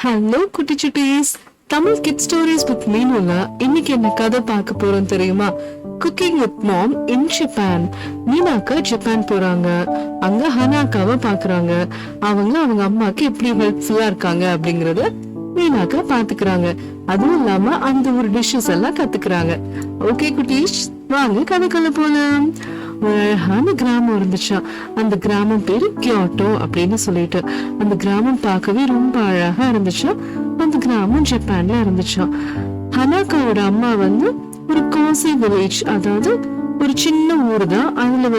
Hello குட்டி சுட்டீஸ், Tamil kid stories with மீனுல இன்னைக்கு என்ன கதை பார்க்க போறோம் தெரியுமா? Cooking with mom in Japan. மீனாக்கா ஜப்பான் போறாங்க. அங்க ஹனாக்காவை பாக்குறாங்க. அவங்க அம்மாக்கு எப்படி ஹெல்ப்ஃபுல்லா இருக்காங்க அப்படிங்கறத மீனாக்கா பாத்துக்கிறாங்க. அதுவும் இல்லாம அந்த ஒரு டிஷ்ஷஸ் எல்லாம் கத்துக்கிறாங்க. ஓகே குட்டீஸ், வாங்க கதைக்குள்ள போலாம். ஒரு அழகான கிராமம் இருந்துச்சா. அந்த கிராமம் பேரு கியோட்டோ அப்படின்னு சொல்லிட்டு. அந்த கிராமம் பார்க்கவே ரொம்ப அழகா இருந்துச்சா. அந்த கிராமம் ஜப்பான்ல இருந்துச்சா. ஹனாக்காவோட அம்மா ஒரு கோசி வில்லேஜ், அதாவது ஒரு சின்ன ஊர் தான். அதுல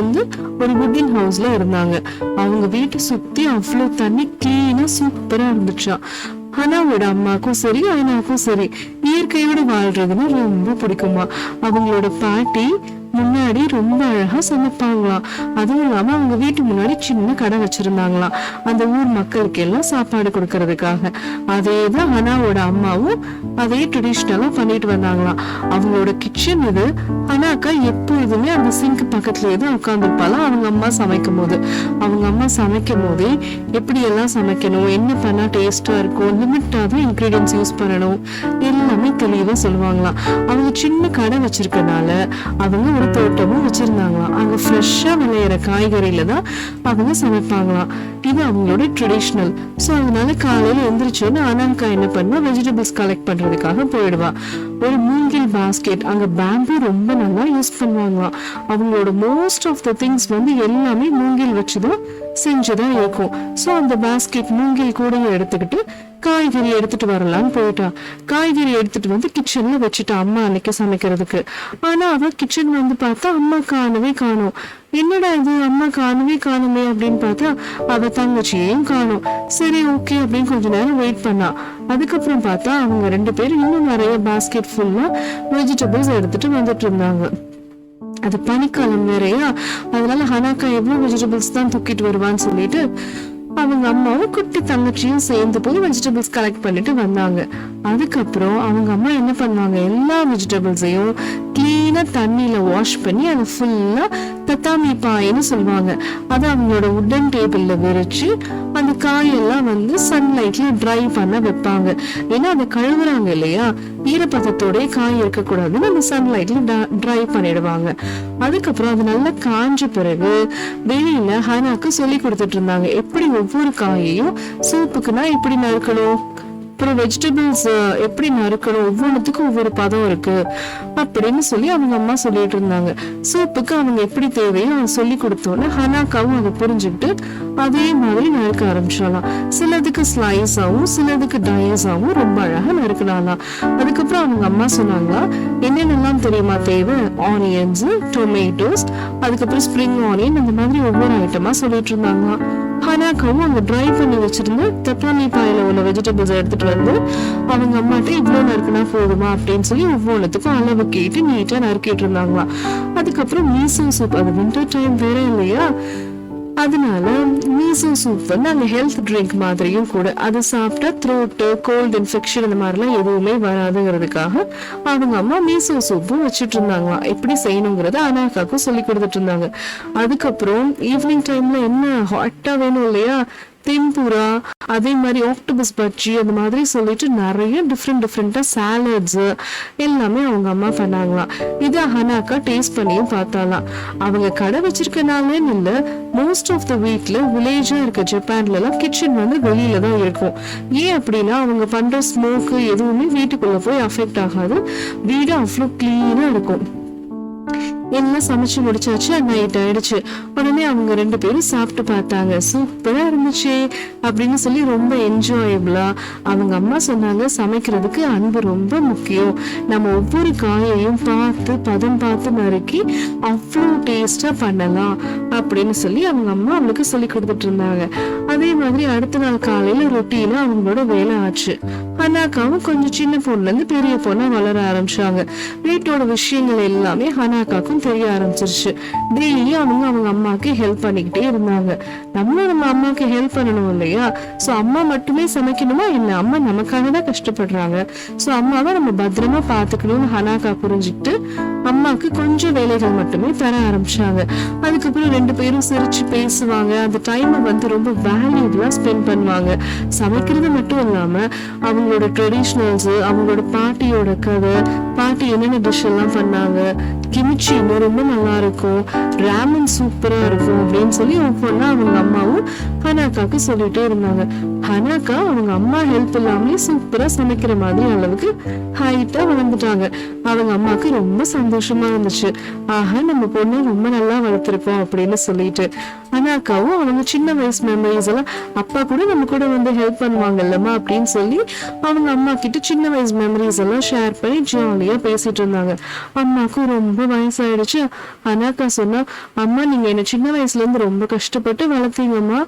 ஒரு வுடன் ஹவுஸ்ல இருந்தாங்க. அவங்க வீட்டை சுத்தி அவ்வளவு தண்ணி கிளீனா சூப்பரா இருந்துச்சா. ஹனாவோட அம்மாக்கும் சரி அண்ணாக்கும் சரி இயற்கையோட வாழ்றதுன்னு ரொம்ப பிடிக்குமா. அவங்களோட பாட்டி முன்னாடி ரொம்ப அழகா சமைப்பாங்களாம். அதுவும் இல்லாம அவங்க வீட்டு முன்னாடி சின்ன கடை வச்சிருந்தாங்களாம், அந்த ஊர் மக்களுக்கு எல்லாம் சாப்பாடு கொடுக்கறதுக்காக. அதேதான் ஹனாவோட அம்மாவும் அதே ட்ரெடிஷ்னலா பண்ணிட்டு வந்தாங்களாம். அவங்களோட கிச்சன் இது. ஹனாக்கா எப்பொழுதுமே அந்த சிங்க் பக்கத்துலயே தான் உட்காந்துருப்பாலாம். அவங்க அம்மா சமைக்கும் போதே எப்படி எல்லாம் சமைக்கணும், என்ன பண்ணா டேஸ்டா இருக்கும், லிமிட்டா தான் இன்கிரீடியன்ஸ் யூஸ் பண்ணணும், எல்லாமே தெளிவா சொல்லுவாங்களாம். அவங்க சின்ன கடை வச்சிருக்கனால அவங்க ஒரு தோட்டமும் வச்சிருந்தாங்களாம். அங்க ஃப்ரெஷ்ஷா விளையிற காய்கறியில தான் அவங்க சமைப்பாங்களாம். இது அவங்களோட ட்ரெடிஷ்னல். சோ அதனால காலையில எந்திரிச்சோன்னு அனாமிகா என்ன பண்ணுவா, வெஜிடபிள்ஸ் கலெக்ட் பண்றதுக்காக போயிடுவா. ஒரு மூங்கில் பாஸ்கெட், அங்க பேம்பு ரொம்ப நல்லா யூஸ் பண்ணுவாங்களாம். அவங்களோட மோஸ்ட் ஆஃப் த திங்ஸ் எல்லாமே மூங்கில் வச்சுதான் செஞ்சுதான் இருக்கும். சோ அந்த பாஸ்கெட் மூங்கில் கூட எடுத்துக்கிட்டு காய்கறி எடுத்துட்டு வரலான்னு போயிட்டா. காய்கறி எடுத்துட்டு கிச்சன்ல வச்சுட்டா அம்மா அன்னைக்கு சமைக்கிறதுக்கு. ஆனா அவ கிச்சன் பார்த்தா அம்மா காணும். என்னடா இது, அம்மா காணுமே அப்படின்னு பார்த்தா அவ தங்கச்சியையும் காணும். சரி ஓகே அப்படின்னு கொஞ்ச நேரம் வெயிட் பண்ணா. அதுக்கப்புறம் பார்த்தா அவங்க ரெண்டு பேரும் இன்னும் நிறைய பாஸ்கெட் ஃபுல்லா வெஜிடபிள்ஸ் எடுத்துட்டு வந்துட்டு இருந்தாங்க. அது பனிக்காலம் வேறையா, அதனால ஹனாக்கா எவ்வளவு வெஜிடபிள்ஸ் தான் தூக்கிட்டு வருவான்னு சொல்லிட்டு அவங்க அம்மாவும் குட்டி தங்கச்சியும் சேர்ந்து போய் வெஜிடபிள்ஸ் கலெக்ட் பண்ணிட்டு வந்தாங்க. அதுக்கப்புறம் அவங்க அம்மா என்ன பண்ணாங்க, எல்லா வெஜிடபிள்ஸையும் கிளீனா தண்ணியில வாஷ் பண்ணி அதை ஃபுல்லா தத்தாமி பாயின்னு சொல்லுவாங்க, அதை அவங்களோட உடன் டேபிள்ல விரிச்சு அந்த காயெல்லாம் சன்லைட்ல ட்ரை பண்ண வைப்பாங்க. ஏன்னா அதை கழுவுறாங்க இல்லையா, ஈரப்பதத்தோட காய் இருக்கக்கூடாதுன்னு அந்த சன்லைட்ல ட்ரை பண்ணிடுவாங்க. அதுக்கப்புறம் அது நல்லா காஞ்ச பிறகு வெளியில ஹனாக்கு சொல்லி கொடுத்துட்டு இருந்தாங்க, எப்படி ஒவ்வொரு காயையும் சூப்புக்குன்னா எப்படி நறுக்கணும், அப்புறம் வெஜிடபிள்ஸ் எப்படி நறுக்கணும், ஒவ்வொன்றுத்துக்கும் ஒவ்வொரு பதம் இருக்கு அப்படின்னு சொல்லி அவங்க அம்மா சொல்லிட்டு இருந்தாங்க. சூப்புக்கு அவங்க எப்படி தேவையோ அவங்க சொல்லி கொடுத்தோன்னு ஹனாக்காவும் அதை புரிஞ்சுக்கிட்டு அதே மாதிரி நறுக்க ஆரம்பிச்சாலாம். சிலதுக்கு ஸ்லைஸ் ஆகும், சிலதுக்கு டைஸ் ஆகும், ரொம்ப அழகா நறுக்கினாலாம். அதுக்கப்புறம் அவங்க அம்மா சொன்னாங்களா, என்னென்னலாம் தெரியுமா தேவை, ஆனியன்ஸ், டொமேட்டோஸ், அதுக்கப்புறம் ஸ்ப்ரிங் ஆனியன், அந்த மாதிரி ஒவ்வொரு ஐட்டமா சொல்லிட்டு இருந்தாங்களா. ஹனாக்காவும் அவங்க ட்ரை பண்ணி வச்சிருந்து தப்பாமி பாயில உள்ள வெஜிடபிள்ஸ் எடுத்துட்டு அவங்க அம்மாட்ட இவ்வளவு நறுக்குனா போதுமா அப்படின்னு சொல்லி ஒவ்வொன்றுத்துக்கும் அளவு கேட்டு நீட்டா நறுக்கிட்டு இருந்தாங்களாம். அதுக்கப்புறம் மீசோ சூப், அது வின்டர் டைம் வேற இல்லையா, அதனால மீசோ சூப் அந்த ஹெல்த் ட்ரிங்க் மாதிரியும் கூட. அதை சாப்பிட்டா த்ரோட்டு, கோல்டு இன்ஃபெக்ஷன் இந்த மாதிரிலாம் எதுவுமே வராதுங்கிறதுக்காக அவங்க அம்மா மீசோ சூப்பும் வச்சுட்டு இருந்தாங்களாம். எப்படி செய்யணுங்கிறத அனாக்காக்கும் சொல்லி கொடுத்துட்டு இருந்தாங்க. அதுக்கப்புறம் ஈவினிங் டைம்ல என்ன ஹாட்டா வேணும் இல்லையா, தெம்புரா, அதே மாதிரி ஆக்டோபஸ் பஜ்ஜி, அந்த மாதிரி சொல்லிட்டு நிறைய டிஃப்ரெண்டா சாலட்ஸ் எல்லாமே அவங்க அம்மா பண்ணாங்களாம். இதை ஹனாக்கா டேஸ்ட் பண்ணியும் பார்த்தாலாம். அவங்க கடை வச்சிருக்கனாலேன்னு இல்ல, மோஸ்ட் ஆஃப் த வீக்ல வில்லேஜா இருக்க ஜப்பான்ல எல்லாம் கிச்சன் வெளியில தான் இருக்கும். ஏன் அப்படின்னா அவங்க பண்ற ஸ்மோக்கு எதுவுமே வீட்டுக்குள்ள போய் அஃபெக்ட் ஆகாது, வீடு அவ்வளவு கிளீனா இருக்கும். எல்லாம் சமைச்சு முடிச்சாச்சு, நைட் ஆயிடுச்சு. உடனே அவங்க ரெண்டு பேரும் சாப்பிட்டு பார்த்தாங்க, சூப்பரா இருந்துச்சு அப்படின்னு சொல்லி ரொம்ப என்ஜாயபிளா. அவங்க அம்மா சொன்னாங்க, சமைக்கிறதுக்கு அன்பு ரொம்ப முக்கியம், நம்ம ஒவ்வொரு காயையும் பதம் பார்த்து நறுக்கி அவ்வளவு டேஸ்டா பண்ணலாம் அப்படின்னு சொல்லி அவங்க அம்மா அவளுக்கு சொல்லி கொடுத்துட்டு இருந்தாங்க. அதே மாதிரி அடுத்த நாள் காலையில ரொட்டீனா அவங்களோட வேலை ஆச்சு. ஹனாக்காவும் கொஞ்சம் சின்ன பொண்ணுல இருந்து பெரிய பொண்ணா வளர ஆரம்பிச்சாங்க. வீட்டோட விஷயங்கள் எல்லாமே ஹனாக்காக்கும் தெரிய ஆரம்பிச்சிருச்சு. டெய்லி அவங்க அம்மாக்கு ஹெல்ப் பண்ணிக்கிட்டே இருந்தாங்க. நம்மளும் நம்ம அம்மாக்கு ஹெல்ப் பண்ணணும் இல்லையா? சோ அம்மா மட்டுமே சமைக்கணுமா இல்ல, அம்மா நமக்காக தான் கஷ்டப்படுறாங்க. சோ அம்மாவை நம்ம பத்திரமா பாத்துக்கணும்னு ஹனாக்கா புரிஞ்சுக்கிட்டு அம்மாக்கு கொஞ்சம் வேலைகள் மட்டுமே தர ஆரம்பிச்சாங்க. அதுக்கப்புறம் 2 பேரும் சிரிச்சு பேசுவாங்க. அந்த டைமை ரொம்ப வேல்யூபிளா ஸ்பெண்ட் பண்ணுவாங்க. சமைக்கிறது மட்டும் இல்லாம அவங்களோட ட்ரெடிஷ்னல்ஸ், அவங்களோட பாட்டியோட கதை, பாட்டி என்னென்ன டிஷ் எல்லாம் பண்ணாங்க, கிமிச்சி இன்னும் ரொம்ப நல்லா இருக்கும், ராமன் சூப்பரா இருக்கும் அப்படின்னு சொல்லி ஒவ்வொன்னா அவங்க அம்மாவும் ஹனாக்காக்கு சொல்லிட்டே இருந்தாங்க. ஹனாக்கா அவங்க அம்மா ஹெல்ப் இல்லாமலே சூப்பரா சமைக்கிற மாதிரி அளவுக்கு ஹைட்டா வளர்ந்துட்டாங்க. அவங்க அம்மாக்கு ரொம்ப சந்தோஷமா இருந்துச்சு. ஆஹா, நம்ம பொண்ணு ரொம்ப நல்லா வளர்த்திருப்போம் அப்படின்னு சொல்லிட்டு. ஹனாக்காவும் அவங்க சின்ன வயசு மெமரிஸ் எல்லாம் அப்பா கூட நம்ம கூட ஹெல்ப் பண்ணுவாங்கல்லம்மா அப்படின்னு சொல்லி அவங்க அம்மா கிட்ட சின்ன வயசு மெமரிஸ் எல்லாம் ஷேர் பண்ணி ஜாலியா பேசிட்டு இருந்தாங்க. அம்மாக்கும் ரொம்ப வயசாயிடுச்சு. ஹனாக்கா சொன்னா, அம்மா நீங்க என்ன சின்ன வயசுல இருந்து ரொம்ப கஷ்டப்பட்டு வளர்த்தீங்கம்மா.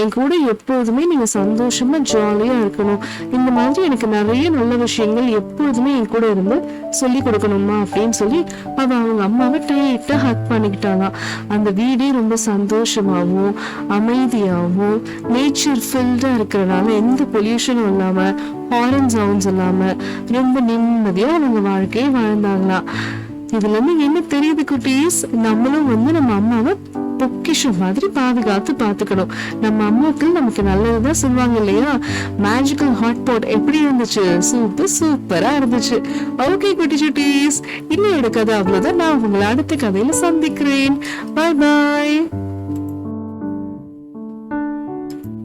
என் கூட எப்போதுமே நீங்க சந்தோஷமா ஜாலியா இருக்கணும். இந்த மாதிரி எனக்கு நிறைய நல்ல விஷயங்கள் எப்போதுமே என் கூட இருந்து சொல்லி கொடுக்கணுமா அப்படின்னு சொல்லி அவங்க அம்மாவை டைட்டா ஹக் பண்ணிக்கிட்டாங்க. அந்த வீடே ரொம்ப சந்தோஷமாவும் அமைதியாகவும் நேச்சர் ஃபில்டா இருக்கிறனால எந்த பொல்யூஷனும் இல்லாம ஹாரன் சவுண்ட்ஸ் இல்லாம ரொம்ப நிம்மதியா அவங்க வாழ்க்கையை வாழ்ந்தாங்களாம். இதுல இருந்து என்ன தெரியுது குட்டீஸ்? நம்மளும் நம்ம அம்மாவை பொக்கிஷம் மாதிரி பாதுகாத்து பாத்துக்கணும். நம்ம அம்மாக்கள் நமக்கு நல்லதுதான் சொல்லுவாங்க இல்லையா? மேஜிக்கல் ஹாட் பாட் எப்படி இருந்துச்சு? சூப்பரா இருந்துச்சு. ஓகே குட்டி சுட்டீஸ், இன்னும் கதை அவ்வளவுதான். நான் உங்களை அடுத்த கதையில சந்திக்கிறேன். பாய் பாய்.